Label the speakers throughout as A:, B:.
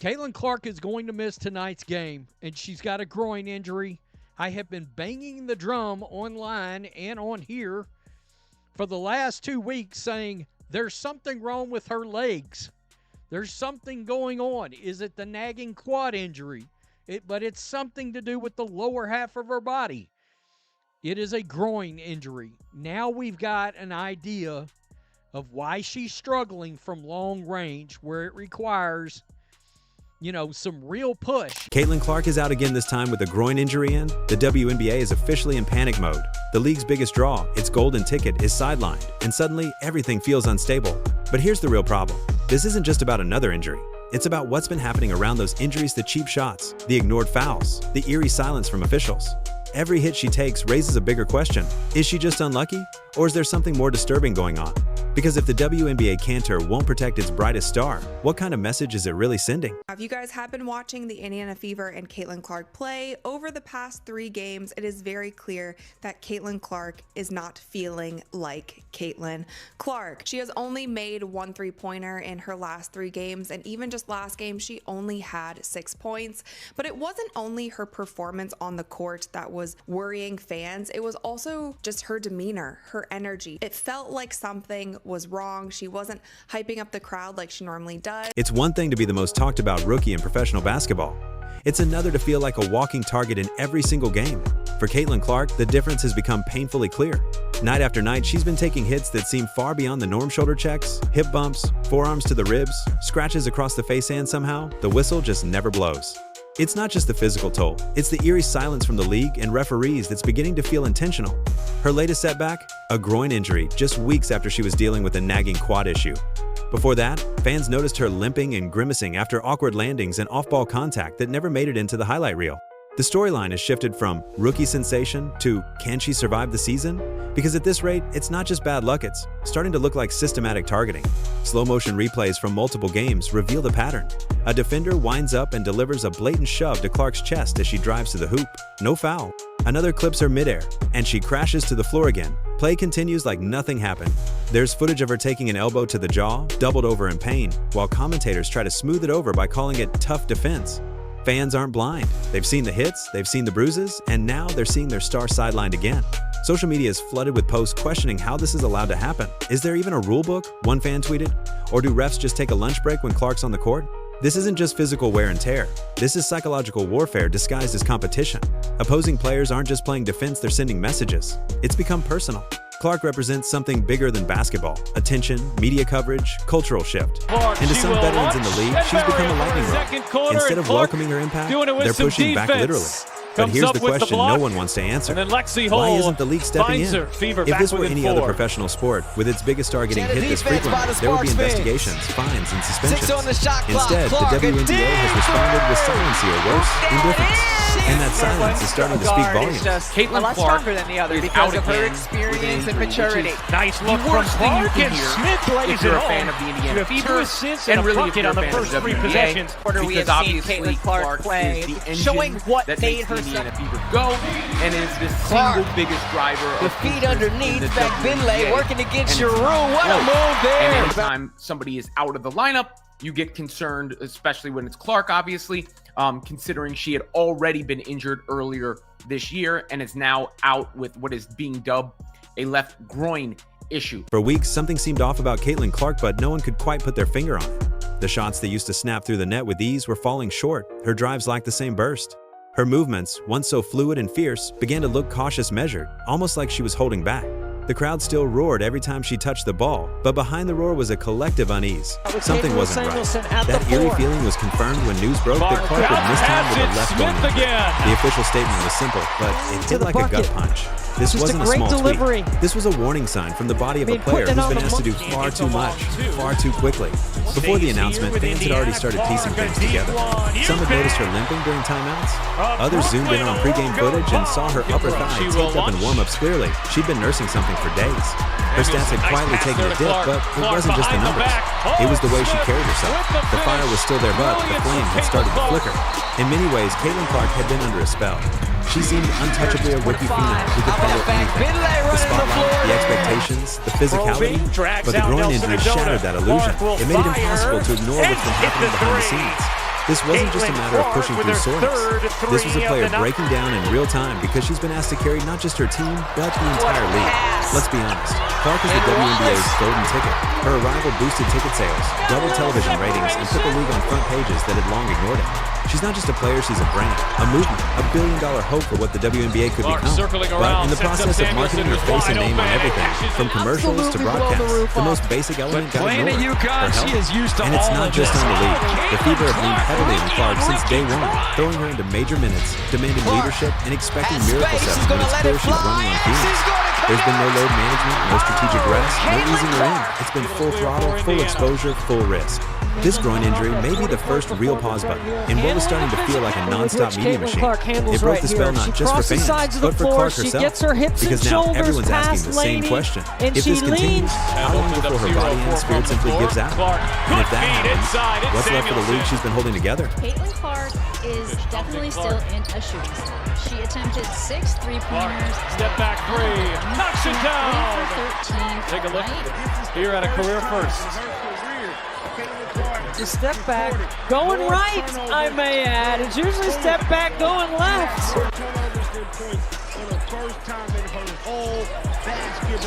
A: Caitlin Clark is going to miss tonight's game, and she's got a groin injury. I have been banging the drum online and on here for the last 2 weeks saying there's something wrong with her legs. There's something going on. Is it the nagging quad injury? But it's something to do with the lower half of her body. It is a groin injury. Now we've got an idea of why she's struggling from long range, where it requires, some real push.
B: Caitlin Clark is out again, this time with a groin injury, and the WNBA is officially in panic mode. The league's biggest draw, its golden ticket, is sidelined, and suddenly everything feels unstable. But here's the real problem. This isn't just about another injury. It's about what's been happening around those injuries: the cheap shots, the ignored fouls, the eerie silence from officials. Every hit she takes raises a bigger question. Is she just unlucky? Or is there something more disturbing going on? Because if the WNBA canter won't protect its brightest star, what kind of message is it really sending?
C: If you guys have been watching the Indiana Fever and Caitlin Clark play over the past 3 games, it is very clear that Caitlin Clark is not feeling like Caitlin Clark. She has only made 1 3-pointer in her last 3 games, and even just last game, she only had 6 points. But it wasn't only her performance on the court that was worrying fans, it was also just her demeanor, her energy. It felt like something was wrong. She wasn't hyping up the crowd like she normally does.
B: It's one thing to be the most talked about rookie in professional basketball. It's another to feel like a walking target in every single game. For Caitlin Clark, the difference has become painfully clear. Night after night, she's been taking hits that seem far beyond the norm: shoulder checks, hip bumps, forearms to the ribs, scratches across the face, and somehow the whistle just never blows. It's not just the physical toll, it's the eerie silence from the league and referees that's beginning to feel intentional. Her latest setback? A groin injury, just weeks after she was dealing with a nagging quad issue. Before that, fans noticed her limping and grimacing after awkward landings and off-ball contact that never made it into the highlight reel. The storyline has shifted from rookie sensation to can she survive the season? Because at this rate, it's not just bad luck, it's starting to look like systematic targeting. Slow-motion replays from multiple games reveal the pattern. A defender winds up and delivers a blatant shove to Clark's chest as she drives to the hoop. No foul. Another clips her midair, and she crashes to the floor again. Play continues like nothing happened. There's footage of her taking an elbow to the jaw, doubled over in pain, while commentators try to smooth it over by calling it tough defense. Fans aren't blind. They've seen the hits, they've seen the bruises, and now they're seeing their star sidelined again. Social media is flooded with posts questioning how this is allowed to happen. Is there even a rule book? One fan tweeted. Or do refs just take a lunch break when Clark's on the court? This isn't just physical wear and tear. This is psychological warfare disguised as competition. Opposing players aren't just playing defense, they're sending messages. It's become personal. Clark represents something bigger than basketball: attention, media coverage, cultural shift. And to some veterans in the league, she's become a lightning rod. Instead of welcoming her impact, they're pushing back literally. But here's the question no one wants to answer. Why isn't the league stepping in? If this were any other professional sport, with its biggest star getting hit this frequently, there would be investigations, fines, and suspensions. Instead, the WNBA has responded with silency, or worse, indifference. And that silence is starting to speak volumes.
D: Caitlin Clark stronger than the other because of her experience and maturity.
E: Nice look from Clark, and Smith lays it home.
D: Fan of the Indiana Fever,
E: 2 assists and a bucket on the first 3 possessions.
D: We have seen Caitlin Clark play, showing what made her
F: Indiana Fever go, and is the single biggest driver
G: the
F: of
G: feet underneath that Finlay working against your room. What a
F: growth.
G: move there.
F: And anytime somebody is out of the lineup, you get concerned, especially when it's Clark, obviously, considering she had already been injured earlier this year and is now out with what is being dubbed a left groin issue.
B: For weeks, something seemed off about Caitlin Clark, but no one could quite put their finger on it. The shots that used to snap through the net with ease were falling short. Her drives lacked the same burst. Her movements, once so fluid and fierce, began to look cautious, measured, almost like she was holding back. The crowd still roared every time she touched the ball, but behind the roar was a collective unease. Something wasn't right. That eerie feeling was confirmed when news broke that Clark would miss time with a left bone injury. The official statement was simple, but it hit like a gut punch. This wasn't a small tweak. This was a warning sign from the body of a player who's been asked to do far too much, far too quickly. Before the announcement, fans had already started piecing things together. Some had noticed her limping during timeouts. Others zoomed in on pregame footage and saw her upper thigh taped up in warm-ups clearly. She'd been nursing something for days. Her stats had quietly taken a dip, but it wasn't just the numbers. It was the way she carried herself. The fire was still there, but the flame had started to flicker. In many ways, Caitlin Clark had been under a spell. She seemed untouchably a rookie phenom who could follow anything. The spotlight, the expectations, the physicality, but the groin injury shattered that illusion. It made it impossible to ignore what's been happening behind the scenes. This wasn't just a matter of pushing through soreness. This was a player breaking down in real time because she's been asked to carry not just her team, but the entire league. Let's be honest, Clark is the WNBA's golden ticket. Her arrival boosted ticket sales, doubled television ratings, and put the league on front pages that had long ignored it. She's not just a player, she's a brand, a movement, a billion-dollar hope for what the WNBA could become. But in the process of marketing her face and name on everything, from commercials to broadcasts, the most basic element got ignored, her health. And it's not just on the league. The Fever have leaned heavily on Clark since day one, throwing her into major minutes, demanding leadership, and expecting Miracle 7 when it's clear she's running on fumes. There's been no load management, no strategic rest, no easing her in. It's been full throttle, full exposure, full risk. This groin injury may be the first real pause button in what was starting to feel like a non-stop media machine. It broke the spell not just for fans, but for Clark herself. Because now everyone's asking the same question. If this continues, how long before her body and spirit simply gives out? And if that happens, what's left for the league she's been holding together?
H: Caitlin Clark is definitely still in a shooting star. She attempted 6 3-pointers.
E: Step back three. Knocks it down.
H: 13.
E: Take a look here at a career first.
I: The step back going right, I may add. It's usually step back going left.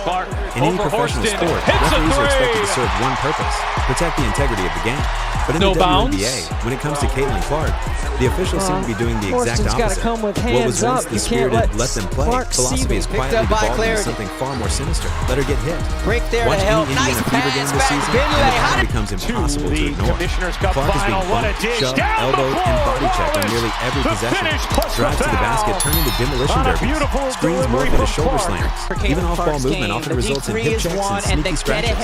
E: Clark
B: in any professional sport, referees are expected to serve one purpose: protect the integrity of the game. But in the WNBA, when it comes to Caitlin Clark, the officials seem to be doing the exact opposite. What was once the spirited let them play philosophy is quietly devolving into something far more sinister. Let her get hit. Watch any Indiana Fever game this season, and it becomes impossible to ignore. Clark is being bumped, shoved, elbowed, and body checked on nearly every possession. Drives to the basket turn into demolition derbies. Screens morph into shoulder slams. Even off-ball movement often results in hip checks and sneaky scratches.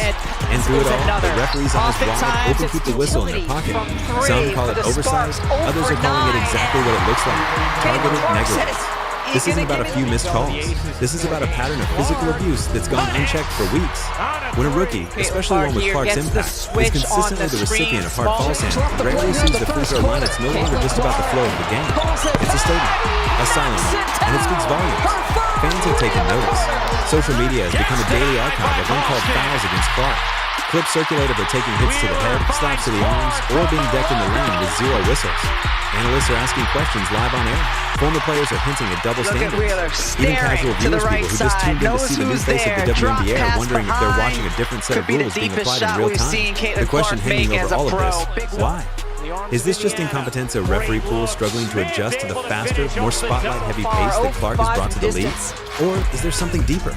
B: And through it all, the referees' eyes wide open keep the whistle in their pocket. Some call it oversight, others are calling it exactly what it looks like: targeted negligence. This isn't about a few missed calls. This is about a pattern of physical abuse that's gone unchecked for weeks. When a rookie, especially one with Clark's impact, is consistently the recipient of hard false hands, rarely sees the free throw line, it's no longer just about the flow of the game. It's a statement, a silent one, and it speaks volumes. Fans have taken notice. Social media has become a daily archive of uncalled fouls against Clark. Clips circulate of her taking hits to the head, slaps to the arms, or being decked in the lane with 0 whistles. Analysts are asking questions live on air. Former players are hinting at double standards. Even casual viewers, people who just tuned in to see the new face of the WNBA are wondering if they're watching a different set of rules being applied in real time. The question hanging over all of this: why? Is this just incompetence of referee pool struggling to adjust to the faster, more spotlight-heavy pace that Clark has brought to the league? Or is there something deeper?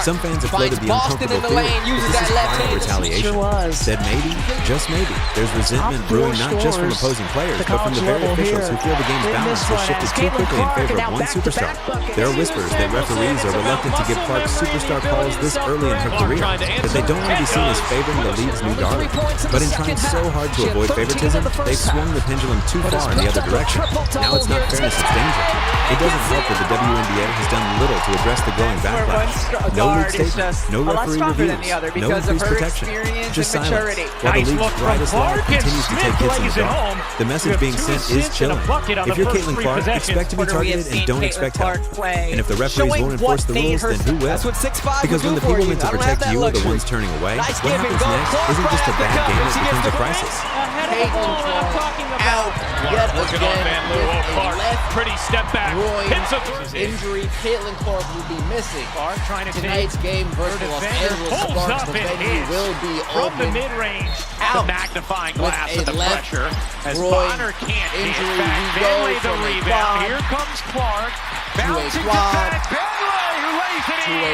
B: Some fans have floated the uncomfortable theory that this is part of retaliation. Said maybe, just maybe, there's resentment brewing not just from opposing players, but from the very officials who feel the game's balance has shifted too quickly in favor of one superstar. There are whispers that referees are reluctant to give Clark superstar calls this early in her career, that they don't want to be seen as favoring the league's new darling. But in trying so hard to avoid favoritism, they've swung the pendulum too far in the other direction. Now it's not fairness, it's danger. It doesn't help that the WNBA has done little to address the growing backlash. No league statement, no referee reviews, no increased protection, just silence. While the league's brightest light continues to take hits in the dark, the message being sent is chilling. If you're Caitlin Clark, expect to be targeted and don't expect help. And if the referees won't enforce the rules, then who will? Because when the people meant to protect you are the ones turning away, what happens next isn't just a bad game, it becomes a crisis.
D: Out yet again with a left
E: pretty step back.
D: Injury. Caitlin Clark will be missing.
E: Clark trying to
D: tonight's game versus the Los Angeles Sparks. The venue will be
E: from the mid-range. The magnifying glass of the pressure as Bonner can't get back. Bentley the rebound. Here comes Clark. Bouncing to back. Bentley who lays it in.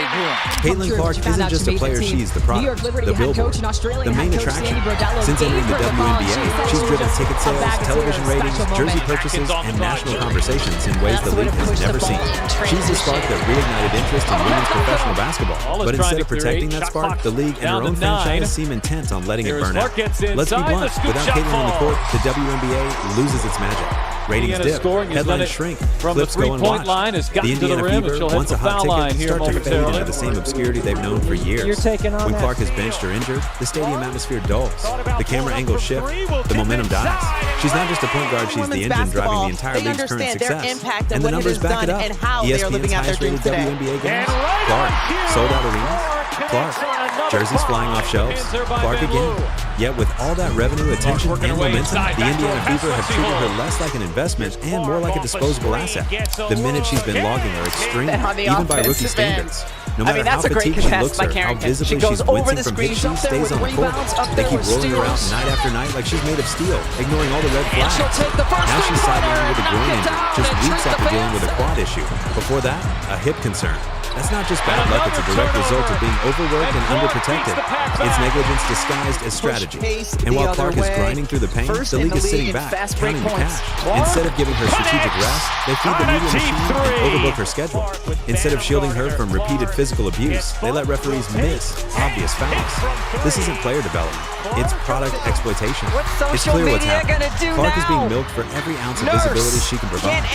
B: Caitlin Clark isn't just a player, she's the product, the billboard, the main attraction. Since entering the WNBA, she's driven ticket sales, television ratings, jersey purchases, and national conversations in ways the league has never seen. She's the spark that reignited interest in women's professional basketball. But instead of protecting that spark, the league and her own franchise seem intent on letting it burn out. Let's be blunt, without Caitlin on the court, the WNBA loses its magic. Ratings dip, headlines shrink, clips go unwatched. The Indiana Fever, once a hot ticket, start to fade into the same obscurity they've known for years. When Clark is benched or injured, the stadium atmosphere dulls. The camera angles shift, the momentum dies. She's not just a point guard, she's the engine driving the entire league's current success. And the numbers back it up. ESPN's highest-rated WNBA games. Clark, sold out arenas. Clark, jerseys flying off shelves. Clark again. Yet with all that revenue, attention, and momentum, the Indiana Fever have treated her less like an investment and more like a disposable asset. The minutes she's been logging are extreme, even by rookie standards. No matter how fatigued she looks or how visibly she's wincing from hits, she stays on the court. They keep rolling her out night after night like she's made of steel, ignoring all the red flags. Now she's sidelined with a groin injury, just weeks after dealing with a quad issue. Before that, a hip concern. That's not just bad luck, it's a direct result of being overworked and underprotected. It's negligence disguised as strategy. And while Clark is grinding through the pain, the league is sitting back, counting the cash. Instead of giving her strategic rest, they feed the media machine and overbook her schedule. Instead of shielding her from repeated physical abuse, they let referees miss obvious fouls. This isn't player development, it's product exploitation. It's clear what's happening. Clark is being milked for every ounce of visibility she can provide,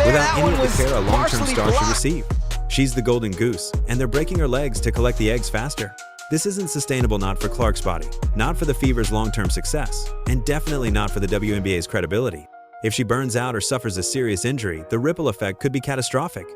B: without any of the care a long-term star should receive. She's the golden goose, and they're breaking her legs to collect the eggs faster. This isn't sustainable, not for Clark's body, not for the Fever's long-term success, and definitely not for the WNBA's credibility. If she burns out or suffers a serious injury, the ripple effect could be catastrophic.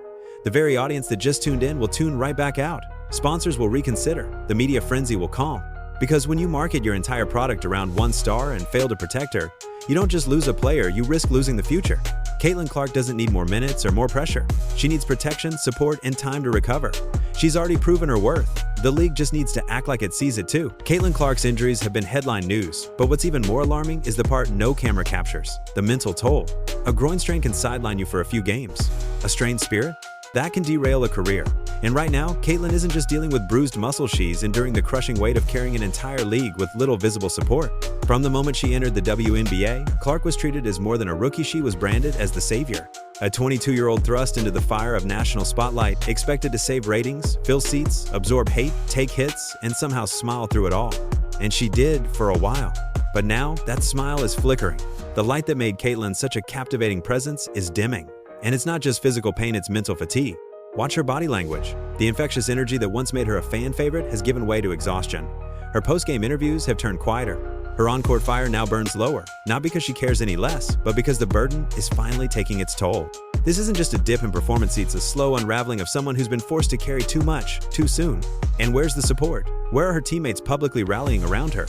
B: The very audience that just tuned in will tune right back out. Sponsors will reconsider. The media frenzy will calm. Because when you market your entire product around one star and fail to protect her, you don't just lose a player, you risk losing the future. Caitlin Clark doesn't need more minutes or more pressure. She needs protection, support, and time to recover. She's already proven her worth. The league just needs to act like it sees it too. Caitlin Clark's injuries have been headline news, but what's even more alarming is the part no camera captures: the mental toll. A groin strain can sideline you for a few games. A strained spirit? That can derail a career. And right now, Caitlin isn't just dealing with bruised muscles, she's enduring the crushing weight of carrying an entire league with little visible support. From the moment she entered the WNBA, Clark was treated as more than a rookie, she was branded as the savior. A 22-year-old thrust into the fire of national spotlight, expected to save ratings, fill seats, absorb hate, take hits, and somehow smile through it all. And she did for a while. But now, that smile is flickering. The light that made Caitlin such a captivating presence is dimming. And it's not just physical pain, it's mental fatigue. Watch her body language. The infectious energy that once made her a fan favorite has given way to exhaustion. Her post-game interviews have turned quieter. Her on-court fire now burns lower, not because she cares any less, but because the burden is finally taking its toll. This isn't just a dip in performance, it's a slow unraveling of someone who's been forced to carry too much, too soon. And where's the support? Where are her teammates publicly rallying around her?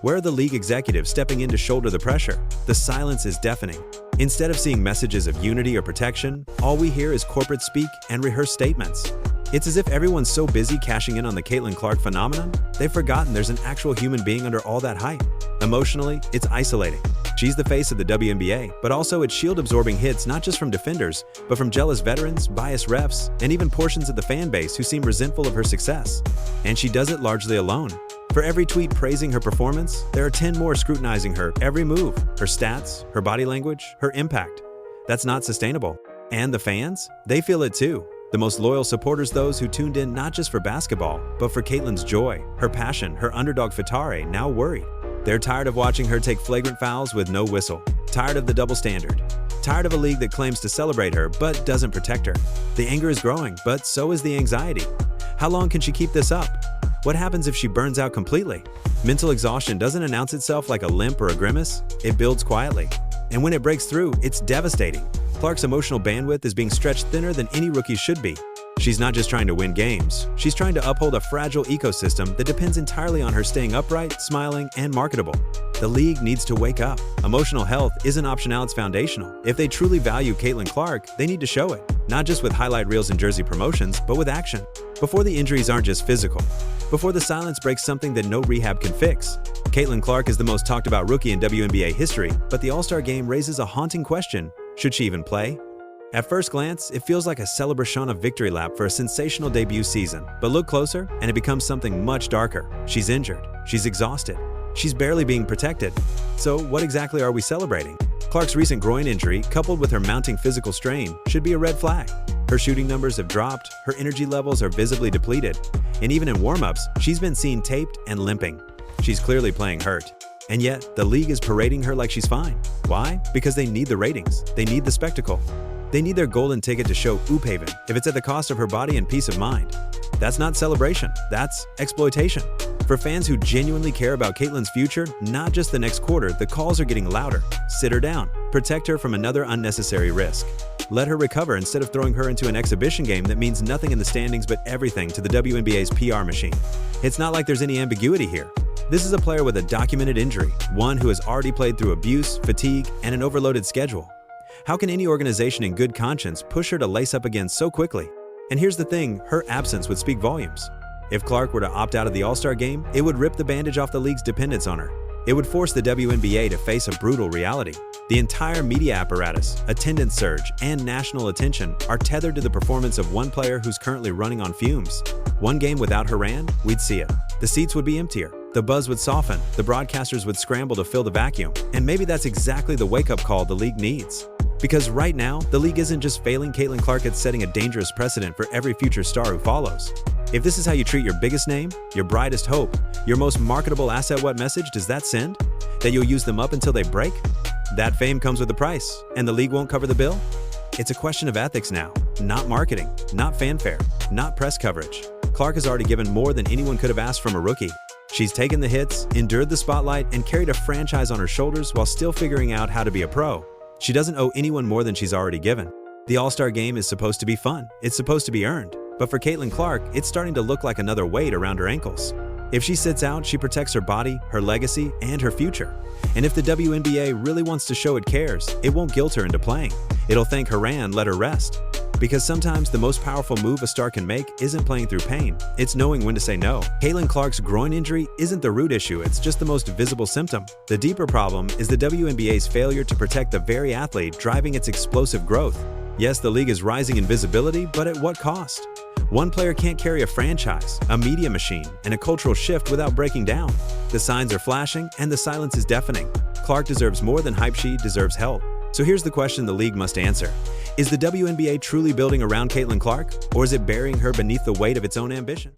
B: Where are the league executives stepping in to shoulder the pressure? The silence is deafening. Instead of seeing messages of unity or protection, all we hear is corporate speak and rehearsed statements. It's as if everyone's so busy cashing in on the Caitlin Clark phenomenon, they've forgotten there's an actual human being under all that hype. Emotionally, it's isolating. She's the face of the WNBA, but also it's shield-absorbing hits not just from defenders, but from jealous veterans, biased refs, and even portions of the fan base who seem resentful of her success. And she does it largely alone. For every tweet praising her performance, there are 10 more scrutinizing her every move, her stats, her body language, her impact. That's not sustainable. And the fans? They feel it too. The most loyal supporters, those who tuned in not just for basketball, but for Caitlin's joy, her passion, her underdog fatare, now worried. They're tired of watching her take flagrant fouls with no whistle. Tired of the double standard. Tired of a league that claims to celebrate her, but doesn't protect her. The anger is growing, but so is the anxiety. How long can she keep this up? What happens if she burns out completely? Mental exhaustion doesn't announce itself like a limp or a grimace, it builds quietly. And when it breaks through, it's devastating. Clark's emotional bandwidth is being stretched thinner than any rookie should be. She's not just trying to win games, she's trying to uphold a fragile ecosystem that depends entirely on her staying upright, smiling, and marketable. The league needs to wake up. Emotional health isn't optional, it's foundational. If they truly value Caitlin Clark, they need to show it, not just with highlight reels and jersey promotions, but with action. Before the injuries aren't just physical, before the silence breaks something that no rehab can fix. Caitlin Clark is the most talked about rookie in WNBA history, but the All-Star game raises a haunting question: should she even play? At first glance, it feels like a celebration of victory lap for a sensational debut season. But look closer, and it becomes something much darker. She's injured. She's exhausted. She's barely being protected. So what exactly are we celebrating? Clark's recent groin injury, coupled with her mounting physical strain, should be a red flag. Her shooting numbers have dropped, her energy levels are visibly depleted, and even in warm-ups, she's been seen taped and limping. She's clearly playing hurt. And yet, the league is parading her like she's fine. Why? Because they need the ratings. They need the spectacle. They need their golden ticket to show Oop Haven, if it's at the cost of her body and peace of mind. That's not celebration, that's exploitation. For fans who genuinely care about Caitlyn's future, not just the next quarter, the calls are getting louder. Sit her down. Protect her from another unnecessary risk. Let her recover instead of throwing her into an exhibition game that means nothing in the standings but everything to the WNBA's PR machine. It's not like there's any ambiguity here. This is a player with a documented injury, one who has already played through abuse, fatigue, and an overloaded schedule. How can any organization in good conscience push her to lace up again so quickly? And here's the thing, her absence would speak volumes. If Clark were to opt out of the All-Star game, it would rip the bandage off the league's dependence on her. It would force the WNBA to face a brutal reality. The entire media apparatus, attendance surge, and national attention are tethered to the performance of one player who's currently running on fumes. One game without Haran, we'd see it. The seats would be emptier. The buzz would soften. The broadcasters would scramble to fill the vacuum. And maybe that's exactly the wake-up call the league needs. Because right now, the league isn't just failing Caitlyn Clark, it's setting a dangerous precedent for every future star who follows. If this is how you treat your biggest name, your brightest hope, your most marketable asset, what message does that send? That you'll use them up until they break? That fame comes with a price, and the league won't cover the bill? It's a question of ethics now, not marketing, not fanfare, not press coverage. Clark has already given more than anyone could have asked from a rookie. She's taken the hits, endured the spotlight, and carried a franchise on her shoulders while still figuring out how to be a pro. She doesn't owe anyone more than she's already given. The All-Star game is supposed to be fun. It's supposed to be earned. But for Caitlyn Clark, it's starting to look like another weight around her ankles. If she sits out, she protects her body, her legacy, and her future. And if the WNBA really wants to show it cares, it won't guilt her into playing. It'll thank Haran, let her rest. Because sometimes the most powerful move a star can make isn't playing through pain, it's knowing when to say no. Caitlyn Clark's groin injury isn't the root issue, it's just the most visible symptom. The deeper problem is the WNBA's failure to protect the very athlete driving its explosive growth. Yes, the league is rising in visibility, but at what cost? One player can't carry a franchise, a media machine, and a cultural shift without breaking down. The signs are flashing, and the silence is deafening. Clark deserves more than hype, she deserves help. So here's the question the league must answer. Is the WNBA truly building around Caitlyn Clark, or is it burying her beneath the weight of its own ambition?